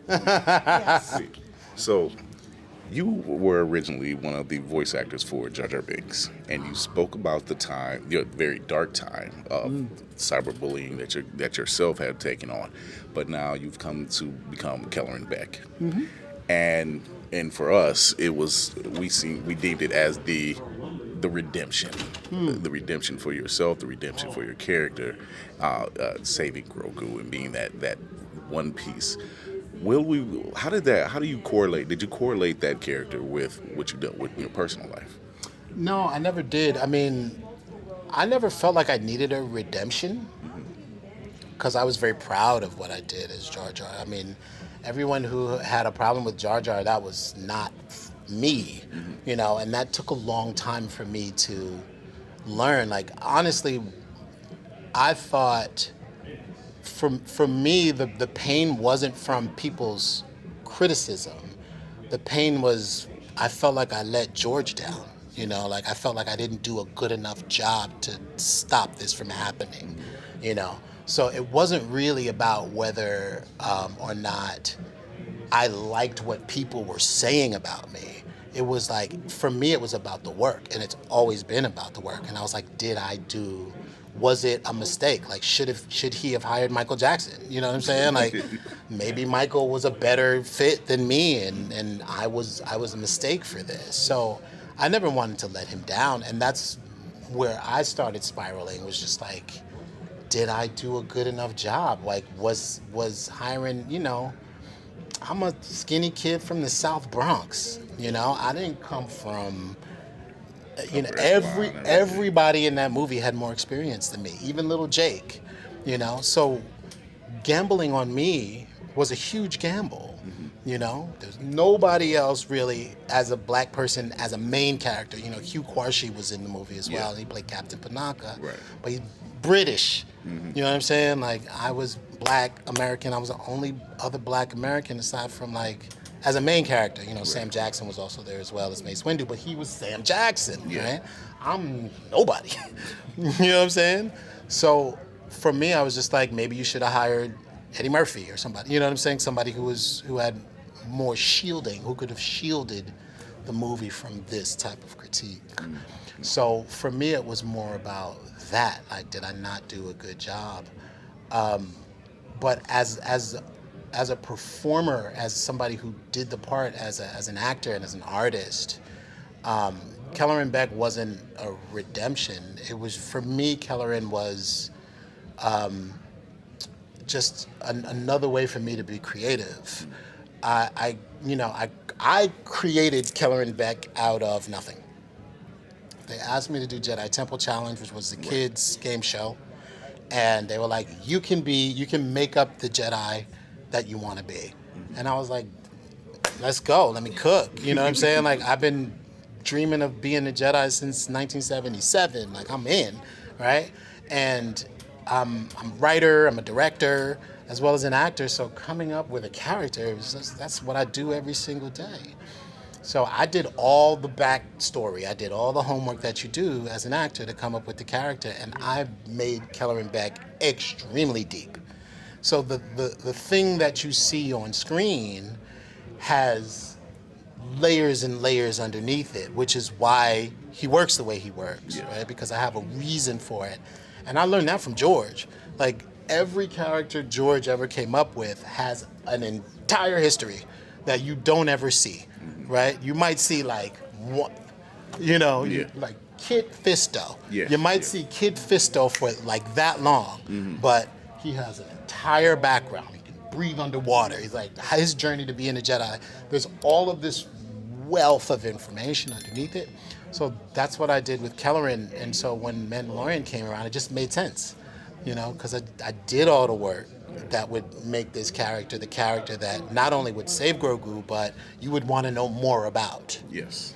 Yes. So, you were originally one of the voice actors for Jar Jar Binks, and you spoke about the time, your very dark time of cyberbullying that yourself had taken on, but now you've come to become Kelleran Beq, and for us, it was we deemed it as the redemption, the redemption for yourself, the redemption for your character, saving Grogu and being that one piece. Will we? How did that? How do you correlate? Did you correlate that character with what you dealt with in your personal life? No, I never did. I mean, I never felt like I needed a redemption because I was very proud of what I did as Jar Jar. I mean, everyone who had a problem with Jar Jar, that was not me, and that took a long time for me to learn. Like, honestly, I thought for me, the pain wasn't from people's criticism. The pain was I felt like I let George down. Like I felt like I didn't do a good enough job to stop this from happening. You know, so it wasn't really about whether or not I liked what people were saying about me. It was like, for me, it was about the work, and it's always been about the work. And I was like, was it a mistake? Like, should he have hired Michael Jackson? You know what I'm saying? Like, maybe Michael was a better fit than me, and I was a mistake for this. So I never wanted to let him down, and that's where I started spiraling. Was just like, did I do a good enough job? Like, was hiring, I'm a skinny kid from the South Bronx. I didn't come from, everybody in that movie had more experience than me, even little Jake. So gambling on me was a huge gamble. There's nobody else really as a black person, as a main character. Hugh Quarshie was in the movie as well. He played Captain Panaka, Right. but he's British. You know what I'm saying? Like, I was black American. I was the only other black American aside from, like, as a main character. Sam Jackson was also there as well as Mace Windu, but he was Sam Jackson, right? I'm nobody. You know what I'm saying? So for me, I was just like, maybe you should have hired Eddie Murphy or somebody. You know what I'm saying? Somebody who had more shielding, who could have shielded the movie from this type of critique. So for me, it was more about that. Like, did I not do a good job? But as a performer, as somebody who did the part as an actor and as an artist, Kelleran Beq wasn't a redemption. It was, for me, Kelleran was just another way for me to be creative. I created Kelleran Beq out of nothing. They asked me to do Jedi Temple Challenge, which was the kids' game show, and they were like, "You can make up the Jedi that you want to be," and I was like, "Let's go, let me cook." You know what I'm saying? Like, I've been dreaming of being a Jedi since 1977. Like, I'm in, right? And I'm a writer, I'm a director, as well as an actor. So coming up with a character, that's what I do every single day. So I did all the backstory. I did all the homework that you do as an actor to come up with the character, and I made Kelleran Beq extremely deep. So the thing that you see on screen has layers and layers underneath it, which is why he works the way he works, right? Because I have a reason for it. And I learned that from George. Like, every character George ever came up with has an entire history that you don't ever see, right? You might see, like, one, like Kid Fisto. You might see Kid Fisto for like that long, but he has an entire background. He can breathe underwater. He's like, his journey to being a Jedi. There's all of this wealth of information underneath it. So that's what I did with Kelleran. And so when Mandalorian came around, it just made sense, because I did all the work that would make this character the character that not only would save Grogu, but you would want to know more about. Yes.